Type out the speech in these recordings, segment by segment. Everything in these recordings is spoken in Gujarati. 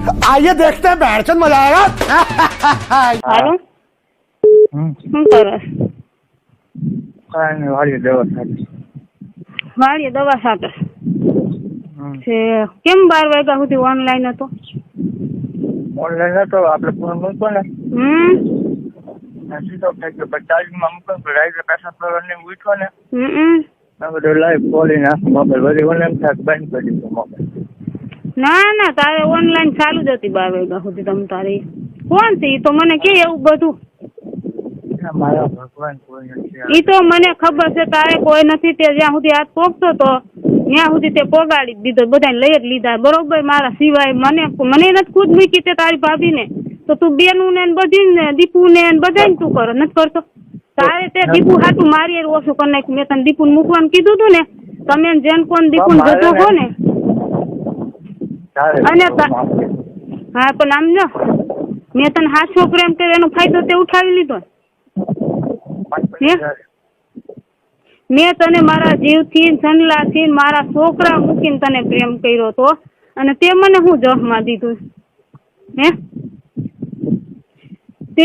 आइए देखते हैं बैठचंद मजा आएगा। હાલો શું કરો? વાળી દવા ખાધી. વાળીએ દવા સાથે છે. કેમ 12 વાગ્યા સુધી ઓનલાઈન હતો? ઓનલાઈન હતો આપણે ફોન મૂકો ને સીધો થઈ ગયો. પણ ચાર્જમાં મૂકો ને રાઈડર પૈસા પ્રવારને ઉઠો ને બધું લાઈવ ખોલીને આખો મોબાઈલ વળી ઓનલાઈન થાય બંધ કરી દીધો મોબાઈલ. ના ના, તારે ઓનલાઈન ચાલુ જ હતી 12 વાગ્યા સુધી. તમ તારી કોણ છે? ઈ તો મને કે એવું બધું. મારા ભગવાન કોઈ નથી. ઈ તો મને ખબર છે તારે કોઈ નથી. તે જ્યાં સુધી હાથ પોગતો તો ત્યાં સુધી તે પોગાડી દીધો. બધાને લઈ જ લીધા બરોબર. મારા સિવાય મને નથી ખુદ મૂકી તે તારી ભાભીને. તો તું બેનું ને બધી ને દીપુ ને બધાને તું કરો નથી કરતો. તારે તે દીપુ હાટું મારી ઓછું કરી નાખ્યું. મેં તને દીપુ મૂકવાનું કીધું તું ને. તમે જેન કોણ દીપુ જતો હો ને. અને હા પણ આમ જો મેં તને હાથ છોકરો એમ કર્યો એનો ફાયદો તે ઉઠાવી લીધો. મેં તને મારા જીવથી સનલાથી મારા છોકરા મૂકીને તને પ્રેમ કર્યો તો અને તે મને હું જહમાં દીધું હે? તે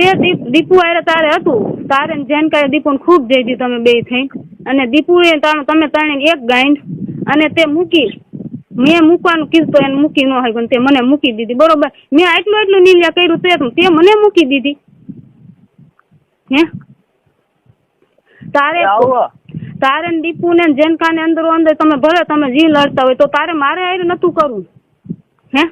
દીપુ આરે તારે હતું. તારે જેન કરે દીપુને ખૂબ જઈ દી તમે બે થઈ. અને દીપુએ તમે ત્રણે એક ગાંઠ અને તે મૂકી. મેં મૂકવાનું કીધું તો એને મૂકી ન હોય પણ તે મને મૂકી દીધી બરોબર. મેં એટલું નીલ્યા કર્યું તે મને મૂકી દીધી હે? તારે દીપુ ને જેનકા ને અંદરો અંદર તમે ભલે તમે જી લડતા હોય તો તારે મારે આરે નતું કરવું હે?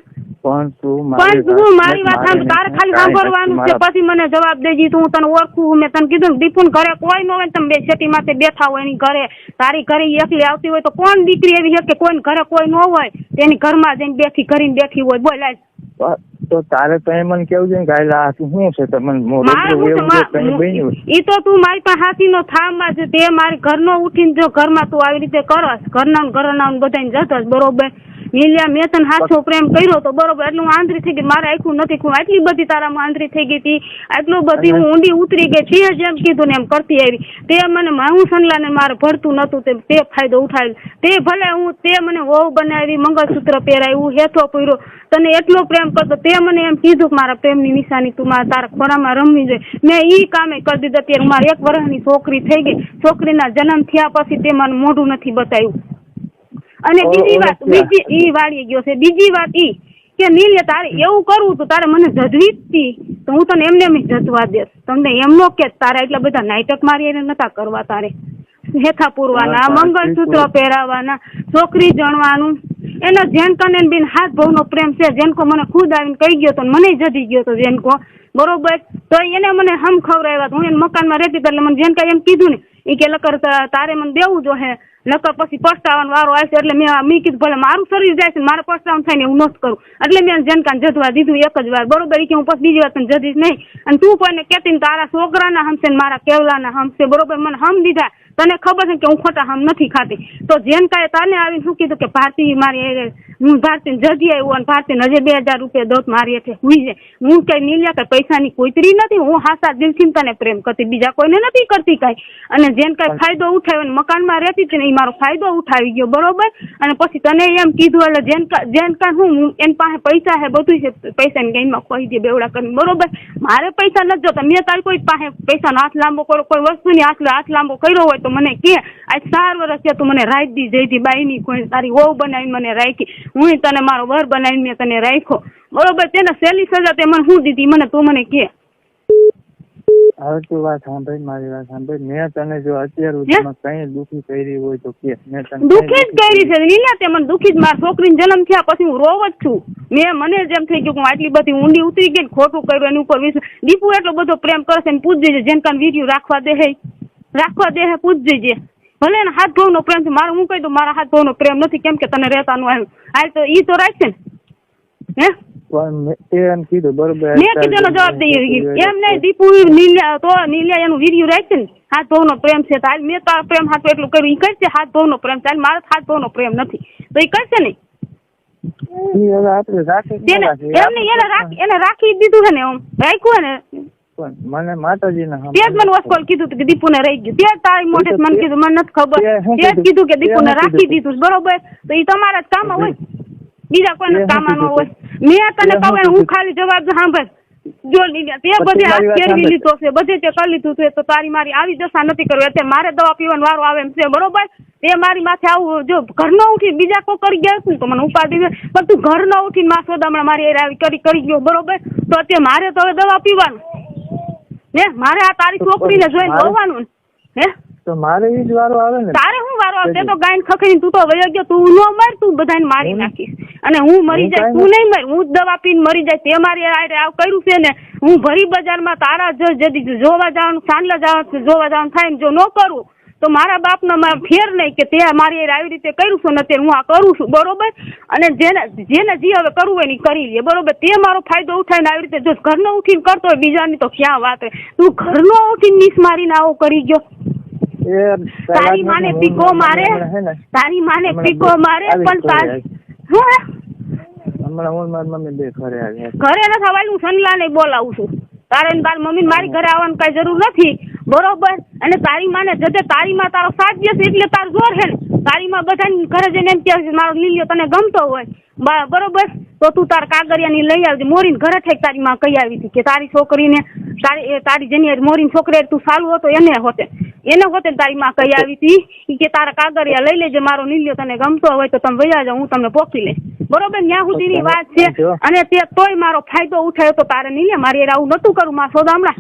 પણ તું મારી વાત સાંભળ. તારે ખાલી સાંભળવાનું છે. પછી મને જવાબ દેજી. તું તને ઓળખું. મેં તને કીધું દીપુ ઘરે કોઈ ન હોય. તમે બે છેટી માથે બેઠા હોય એની ઘરે. તારી ઘરે એકલી આવતી હોય તો કોણ દીકરી એવી છે કે કોઈ ઘરે કોઈ ન હોય તેની ઘરમાં જઈને બેઠી હોય? બોલાય તો તારે તો મને કેવું છે કે શું છે તમને ઈ તો તું મારી પાસે હાથી નો થામાં છે. તે મારી ઘરનો ઉઠીને જો ઘરમાં તું આવી રીતે કરસ ઘરના બધાને જતસ બરોબર. નીલિયા મેં તને હાથો પ્રેમ કર્યો તો બરોબર. એટલું આંતરી થઈ ગઈ. મારે આખું નથી ખું. આટલી બધી તારામાં આંતરી થઈ ગઈ હતી. આટલું બધી હું ઊંડી ઉતરી ગઈ. છીએ જેમ કીધું ને એમ કરતી આવી. તે મને હું સનલા ને મારે ભરતું નતું. તે ફાયદો ઉઠાવ્યો. તે ભલે તે મને વહુ બનાવી મંગળસૂત્ર પહેરાવ્યું હેથો પૂર્યો. તને એટલો પ્રેમ કરતો. તે મને એમ કીધું કે મારા પ્રેમની નિશાની તું તારા ખોરામાં રમવી જોઈએ. મેં ઈ કામે કરી દીધું. અત્યારે મારી 1 વર્ષની છોકરી થઈ ગઈ. છોકરીના જન્મ થયા પછી તે મને મોઢું નથી બતાવ્યું. અને બીજી વાત ઈ વાળી ગયો છે. બીજી વાત ઈ કે નીલે તારે એવું કરવું તો તારે મને જજવી જ તો હું તને એમને એમ જજવા દેસ. તમને એમ નો કે તારે એટલા બધા નાટક મારી એને નતા કરવા. તારે હેથા પૂરવાના મંગળસૂત્ર પહેરાવાના છોકરી જણવાનું એનો જેનકાને બેન હાથ ભાવનો પ્રેમ છે. જેનકો મને ખુદ આવીને કહી ગયો તો મને જજી ગયો તો જેનકો બરોબર. તો એને મને હમ ખવડાવ્યા. હું એને મકાનમાં રહેતી એટલે મને જેનકા એમ કીધું ને એ કે લકર તારે મને દેવું જો હે નકર પછી પસ્તાવાનો વારો આવશે. એટલે મેં કીધું ભલે મારું શરીર જાય છે મારે પસ્તાવાનું થાય ને હું નથી કરું. એટલે મેં જેનકાને જજવા દીધું 1 જ વાર બરોબર. કે હું પછી બીજી વાર તને જજીશ નહીં. અને તું કોઈને કહેતી ને તારા છોકરાના હમશે ને મારા કેવલાના હમશે બરોબર. મને હમ દીધા. તને ખબર છે કે હું ખોટા હમ નથી ખાતી. તો જેનકાએ તને આવીને શું કીધું કે ભારતી મારી હું ભારતીને જજી આવ્યું અને ભારતીને હજે 2000 રૂપિયા દોત મારી એટલે હુઈ જાય. હું કઈ નીલ્યા કઈ પૈસાની કોઈતરી નથી. હું હાસા દિલથી તને પ્રેમ કરતી. બીજા કોઈને નથી કરતી કઈ. અને જેન કઈ ફાયદો ઉઠાવ્યો મકાનમાં રહેતી હતી ને એ મારો ફાયદો ઉઠાવી ગયો બરોબર. અને પછી તને એમ કીધું એટલે જેનકા હું એની પાસે પૈસા હે બધું છે. પૈસાની ગેમમાં કહી દે બેવડા કરીને બરોબર. મારે પૈસા નથી જોતા. મેં તારી કોઈ પાસે પૈસાનો હાથ લાંબો કર્યો કોઈ વસ્તુની હાથ લાંબો કર્યો હોય તો મને કે આજ 4 વર્ષ છે તું મને રાખી દી જઈતી બાઈની કોઈ તારી વહુ બનાવીને મને રાખી. હું તને મારો વર બનાવીને મેં તને રાખ્યો બરોબર. તેને સહેલી સજા તે મને શું દીધી મને તું મને કે. હવે તું વાત સાંભળ મારી વાત સાંભળ. મેં તને જો અત્યાર સુધીમાં કઈ દુખી કરી હોય તો કે મેં તને દુખી જ કરી છે લીલા. તે મને દુખી જ મારા છોકરીનો જન્મ થયા પછી હું રોવ જ છું. મને જેમ થઈ ગયું હું આટલી બધી ઊંડી ઉતરી ગઈ ખોટું કર્યું એની ઉપર દીપુ એટલો બધો પ્રેમ કરે છે ને પૂછજે જેનકાન વિડીયો રાખવા દે હે પૂછજે ભલે ને હાથ ભાવનો પ્રેમ છે. મારે હું કહી દઉં મારા હાથ ભાવનો પ્રેમ નથી કેમ કે તને રહેતાનું આવ્યું હાલ તો ઈ તો રાખશે ને હે? એમ કીધું બરોબર. મેં કીધું એનો જવાબ દઈ એમ નહીં. દીપુ નીલિયા એનું વિડીયો રાખશે ને હાથ ભાવનો પ્રેમ છે તો હાલ મેં તારા પ્રેમ હાથ એટલું કર્યું એ કરશે. હાથ ભાવનો પ્રેમ છે મારો હાથ ભાવનો પ્રેમ નથી તો એ કરશે નહીં. એને રાખી દીધું છે ને એમ રાખ્યું ને મને માતાજીને તે જ મને વસ્કોલ કીધું કે દીપુને રહી ગયું. તે તારી મોઢે મને કીધું મને નથી ખબર. તે જ કીધું કે દીપુને રાખી દીધું બરોબર. તો એ તમારા જ કામ હોય બીજા કોઈને કામ ન હોય. મેં તને કહું હું ખાલી જવાબ સાંભળ જો તે બધે હાથ ફેરવી લીધો છે બધે તે કરી લીધું છે તો તારી મારી આવી દશા નથી કરવી અત્યારે મારે દવા પીવાનો વારો આવે એમ છે બરોબર તે મારી માથે આવું જો ઘર ન ઉઠી બીજા કોઈ કરી ગયા તો મને ઉપાધિ છે પણ તું ઘર ન ઉઠીને માં સોદામણા મારી આવી કરી ગયો બરોબર તો અત્યારે મારે તો હવે દવા પીવાનું હે મારે આ તારી છોકરીને જોઈને જોવાનું હે તો મારે ઈ જ વારો આવે ને તારે શું વારો આવે તે તો ગાયન ખખડીને તું તો વયો ગયો તું ન મર તું બધાને મારી નાખીશ અને હું મરી જાય તું નહીં મર હું દવા પીને મરી જાય તે મારી આવ કર્યું છે ને હું ભરી બજારમાં તારા જદી જોવા જવાનું સાંજલા જવાનું જોવા જવાનું થાય ને જો ન કરું તો મારા બાપના મારા ફેર નહીં કે તે મારી આવી રીતે કર્યું છે ને અત્યારે હું આ કરું છું બરોબર અને જેને જે હવે કરવું હોય ને કરી લે બરોબર તે મારો ફાયદો ઉઠાવીને આવી રીતે જો ઘરનો ઉઠીને કરતો હોય બીજાની તો ક્યાં વાત તું ઘરનો ઉઠીને નીસ મારીને આવો કરી ગયો તારી માને પીકો મારે પણ હમણાં હું મારી મમ્મી બે ઘરે આવી ઘરે નથી આવવાનું હું સનલા ને બોલાવું છું તારે તારી મમ્મી મારી ઘરે આવવાની કઈ જરૂર નથી બરોબર અને તારી માને જતે તારી માં તારો સાથ દેશે એટલે તાર જોર હે ને તારી માં બધા ઘરે જઈને એમ કહે મારો લીલિયો તને ગમતો હોય બરોબર તો તું તાર કાગરિયાની લઈ આવજે મોરીને ઘરે ઠેક તારી માં કહી આવી હતી કે તારી છોકરીને તારી જેની મોરીની છોકરી તું સારું હતો એને હોતે તારી માં કહી આવી હતી કે તારા કાગરિયા લઈ લેજે મારો લીલિયો તને ગમતો હોય તો તમે વયા જાઓ હું તમને પોકી લઈશ બરોબર ત્યાં સુધીની વાત છે અને તે તોય મારો ફાયદો ઉઠાયો તો તારે નહીં લે મારે આવું નતું કરું માં સોદામણા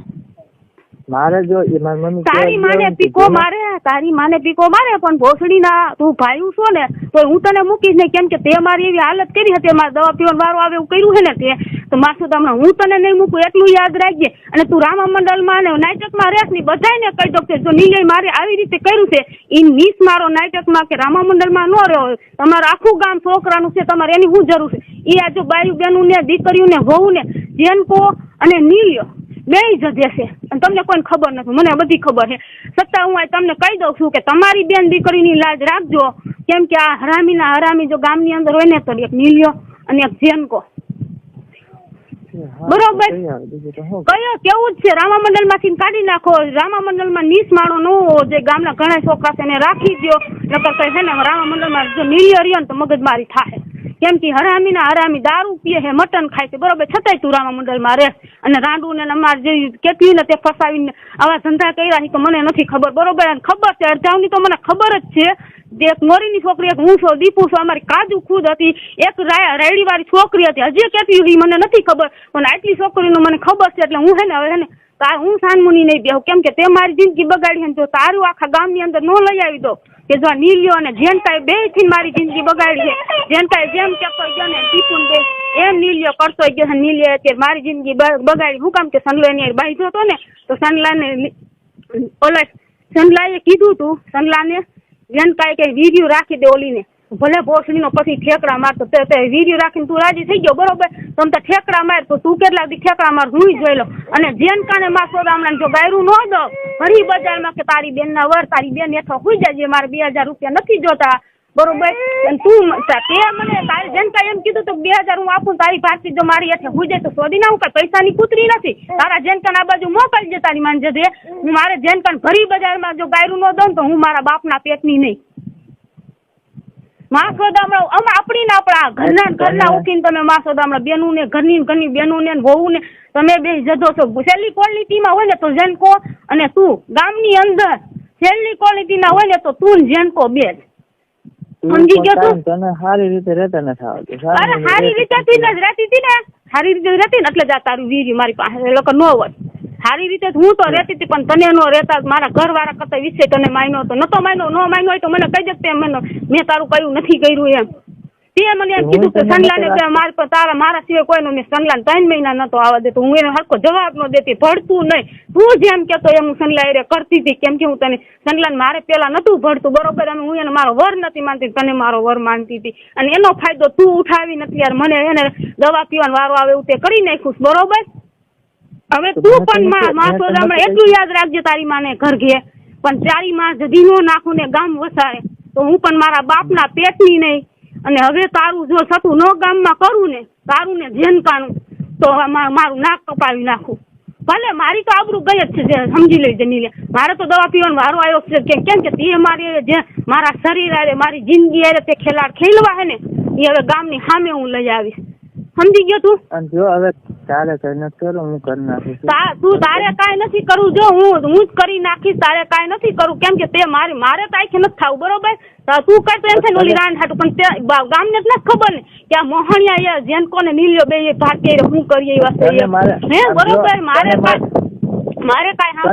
મારે જો મારી મમ્મી તારી માને પીકો મારે પણ ભોસડી ના તું ભાઈ છો ને તો હું તને મૂકીશ ને કેમ કે તે મારી એવી હાલત કરી હતી મારે દવા પીવાનો વારો આવે એવું કર્યું છે ને તે તો માસુ તમને હું તને નહીં મૂકું એટલું યાદ રાખજે અને તું રામા મંડળમાં ને નાટકમાં રહેશ ને બધાને કહી દો કે જો નીલય મારે આવી રીતે કર્યું છે એ નીસ મારો નાટકમાં કે રામા મંડળમાં ન રહ્યો તમારું આખું ગામ છોકરાનું છે તમારે એની શું જરૂર છે એ આ જો બાયું બેનું ને દીકરીઓ ને વહુ ને જેનકો અને નીલ્યો બે જ દેશે અને તમને કોઈ ખબર નથી મને બધી ખબર છે છતાં હું તમને કહી દઉં છું કે તમારી બેન દીકરીની લાજ રાખજો કેમ કે આ હરામી જો ગામની અંદર હોય ને તો એક નીલ્યો અને એક જેનકો બરોબર કયો કેવું જ છે રામા મંડળ માંથી કાઢી નાખો રામા મંડળ માં નીસ માણો નો જે ગામના ઘણા છોકરા છે એને રાખી દો નકર કઈ છે ને રામા મંડળ માં જો નીલિયો રહ્યો ને તો મગજમારી થાય કેમ કે હરામી દારૂ પીએ છે મટન ખાય છે બરોબર છતાંય તું રામા મંડળમાં રહે અને રાંડું ને અમારે જે કેટલી ને તે ફસાવીને આવા ધંધા કર્યા છે તો મને નથી ખબર બરોબર અને ખબર છે અડધાવની તો મને ખબર જ છે એક મોરીની છોકરી એક હું છું દીપુ છું અમારી કાજુ ખુદ હતી એક રાયડી વાળી છોકરી હતી હજી કેટલી મને નથી ખબર પણ આટલી છોકરીનું મને ખબર છે એટલે હું હે ને હું સાનમુની નહીં બેહું કેમ કે તે મારી જિંદગી બગાડી તો તારું આખા ગામની અંદર ન લઈ આવી દો કે જો નીલિયો અને જેનકાએ બે થી મારી જિંદગી બગાડી છે જેનકાએ જેમ કહેતો ગયો ને દીપુ બે એમ નીલિયો કરતો ગયો નીલિયો અત્યારે મારી જિંદગી બગાડી હું કામ કે સનલાની બાંધ્યો હતો ને તો સનલાએ કીધું તું સનલાને જેનકાએ કઈ વિડીયો રાખી દે ઓલીને ભલે ભોસડીનો પછી ઠેકડા મારતો તે વિડીયો રાખીને તું રાજી થઈ ગયો બરોબર તમ તો ઠેકડા માર તો તું કેટલા દી ઠેકડા માર હું જોઈ લો અને જેનકાને માર સોદામણાને જો ગાયરું ન દો ફરી બજારમાં કે તારી બેનના વર તારી બેન હેઠો હુઈ જાય મારે 2000 રૂપિયા નથી જોતા બરોબર અને તું તે મને તારી જેનકા એમ કીધું તો 2000 હું આપું તારી પાછી જો મારી હેઠે હુઈ જાય તો સોદી ના હું કઈ પૈસાની કૂતરી નથી તારા જેનકાને આ બાજુ મોકલજે તારી માન જજે હું મારે જેનકાને ફરી બજારમાં જો ગાયરું ન દઉં તો હું મારા બાપના પેટની નહીં માં સોદામણા આપણી ને આપણા ઘરના ઉઠીને તમે માં સોદામણા બેનું ને ઘરની બેનું ને વહુ ને તમે બે જજો છો છેલ્લી ક્વોલિટીમાં હોય ને તો જેનકો અને તું ગામની અંદર છેલ્લી ક્વોલિટી ના હોય ને તો તું જેનકો બે સમજી ગયો તું તને સારી રીતે રહેતા નથી આવતું અરે સારી રીતે થી જ રહેતી હતી ને સારી રીતે રહેતી ને એટલે જ તારું વીર્ય મારી પાસે લોકો ન હોય સારી રીતે હું તો રહેતી હતી પણ તને નો રહેતા મારા ઘરવાળા કરતા વિશે તને માન્યો હતો નતો માન્યો ન માન્યો હોય તો મને કહી દે મેં તારું કયું નથી કર્યું એમ તે મને એમ કીધું કે સનલાને મારા સિવાય કોઈનો મેં સનલાને 3 મહિના નતો આવવા દેતો હું એને હરખો જવાબ ન દેતી ભળતું નહીં તું જેમ કેતો એમ હું સનલા એ કરતી હતી કેમ કે હું તને સનલાને મારે પેલા નતું ભળતું બરોબર અને હું એને મારો વર નથી માનતી તને મારો વર માનતી હતી અને એનો ફાયદો તું ઉઠાવી નથી યાર મને એને દવા પીવાનો વારો આવે એવું તે કરી નાખ્યું બરોબર હવે તું પણ માં સોદામણા એટલું યાદ રાખજે તારી માને ઘર ઘે પણ તારી માં જદી નો નાખું ને ગામ વસાડે તો હું પણ મારા બાપના પેટની નહીં અને હવે તારું જો સતું નો ગામમાં કરું ને તારું ને જેનકાનું તો મારું નાક કપાવી નાખું ભલે મારી તો આબરૂ ગઈ જ છે સમજી લેજે નીલે મારે તો દવા પીવાનો વારો આવ્યો છે કેમ કે તે મારી જે મારા શરીર આરે મારી જિંદગી આરે તે ખેલાડ ખેલવા હે ને એ હવે ગામની સામે હું લઈ આવીશ સમજી ગયો તું? અને જો હવે તારે કઈ નથી કરો, હું કરી નાખીશ. તું તારે કાંઈ નથી કરવું. જો હું જ કરી નાખીશ. તારે કાંઈ નથી કરવું, કેમ કે તે મારે તાઈખે નથી થવું, બરોબર? તું કઈ તો એમ થાય ઓલી રાન હાટું, પણ ગામને જ નથી ખબર ને કે આ મોહણિયા જેન કોને નીલ્યો બે ભાગ્ય હું કરીએ એ વસ્તુ હે, બરોબર? મારે કાંઈ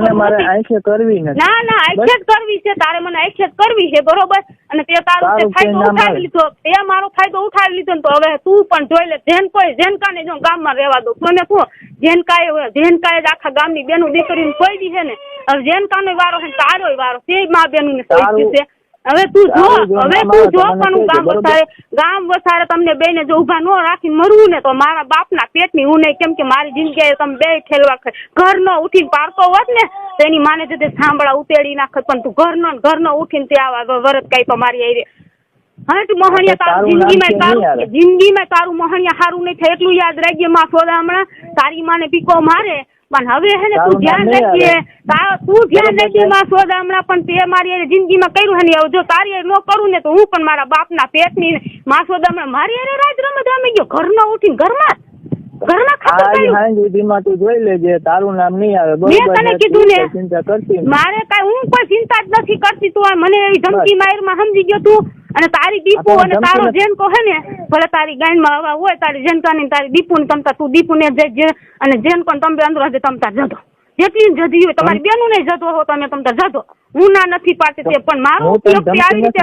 આંખે કરવી નથી. ના આંખે જ કરવી છે તારે, મને આંખે જ કરવી છે, બરોબર? અને તે તારો ફાયદો ઉઠાવી લીધો, તે મારો ફાયદો ઉઠાવી લીધો ને તો હવે તું પણ જોઈ લે. જેનકાને જો ગામમાં રહેવા દો તને શું? જેનકાએ જ આખા ગામની બેનું દીકરીને કોઈ દી છે ને, હવે જેનકાનો વારો છે તારોય વારો તે મા બેનું ને કોઈ છે. હવે તું જો પણ ગામ વસારે તમને બે ને જો ઉભા ન રાખીને મરવું ને તો મારા બાપના પેટની હું નહીં, કેમ કે મારી જિંદગી તમે બે ઠેલવા ઘર નો ઉઠીને પારતો હોત ને તો એની માને તે સાંભળા ઉતેડી નાખત, પણ તું ઘર નો ઉઠીને તે આવા વરત કઈ તો મારી આવી. હા તું મોહણિયા તારું જિંદગીમાં તારું મોહણિયા સારું નહીં થાય એટલું યાદ રાખજે. માં સોદા હમણાં તારી માને પીકો મારે પણ હવે હે ને તું ધ્યાન રાખજે. માં સોદા હમણાં પણ તે મારી જિંદગીમાં કર્યું હે ને, જો તારી ન કરું ને તો હું પણ મારા બાપના પેટની માં સોદા હમણાં મારી અરે રાજ રમત રમી ગયો ઘર નો ઉઠીને ઘરમાં તું જોઈ લેજે, તારું નામ નહીં આવે. મેં તને કીધું ને ચિંતા કરતી મારે કઈ હું કોઈ ચિંતા જ નથી કરતી. તું મને એવી ધમકી મારમાં સમજી ગયો તું. અને તારી દીપુ અને તારો જેન કહે ને ભલે તારી ગાયમાં હવા હોય તારી જેનકાની તારી દીપુ ને તમતા તું દીપુ ને અને જેન કોણ તમે અંદર હજે તમતા જતો જેટલી જતી હોય તમારી બેનું નહીં જતો હો તમે તમતા જતો. હું ના નથી પાડતી તે પણ મારો ઉપયોગ આવી રીતે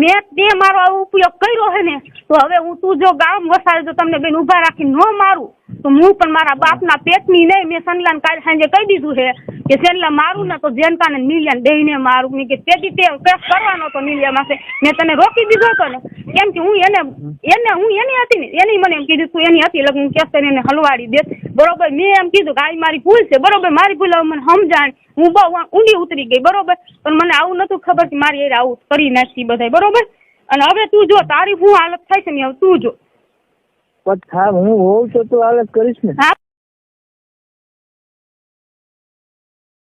મેં તે મારો આવો ઉપયોગ કર્યો હે ને તો હવે તું જો ગામ વસાડે તો તમને બેન ઉભા રાખીને ન મારું તો હું પણ મારા બાપના પેટની નહીં. મેં સનલાન કાલ સાંજે કહી દીધું છે કે સેનલા મારું ને તો જેનકાને નીલિયાને દઈને મારું. મેં કે તેથી તે કેસ કરવાનો હતો નીલિયા પાસે, મેં તને રોકી દીધો હતો ને કેમ કે હું એની હતી ને એની મને એમ કીધું તું એની હતી લગ્ન કેસ કરીને એને હલવાડી દે, બરોબર? મેં એમ કીધું કે આ મારી ભૂલ છે, બરોબર? મારી ભૂલ હવે મને સમજાણ, હું બહુ ઊંડી ઉતરી ગઈ, બરોબર? પણ મને આવું નતું ખબર કે મારી એ આવું કરી નાખી બધા, બરોબર? અને હવે તું જો તારી શું હાલત થાય છે ને હવે તું જો. હું હોઉં તો તું હાલત કરીશ ને.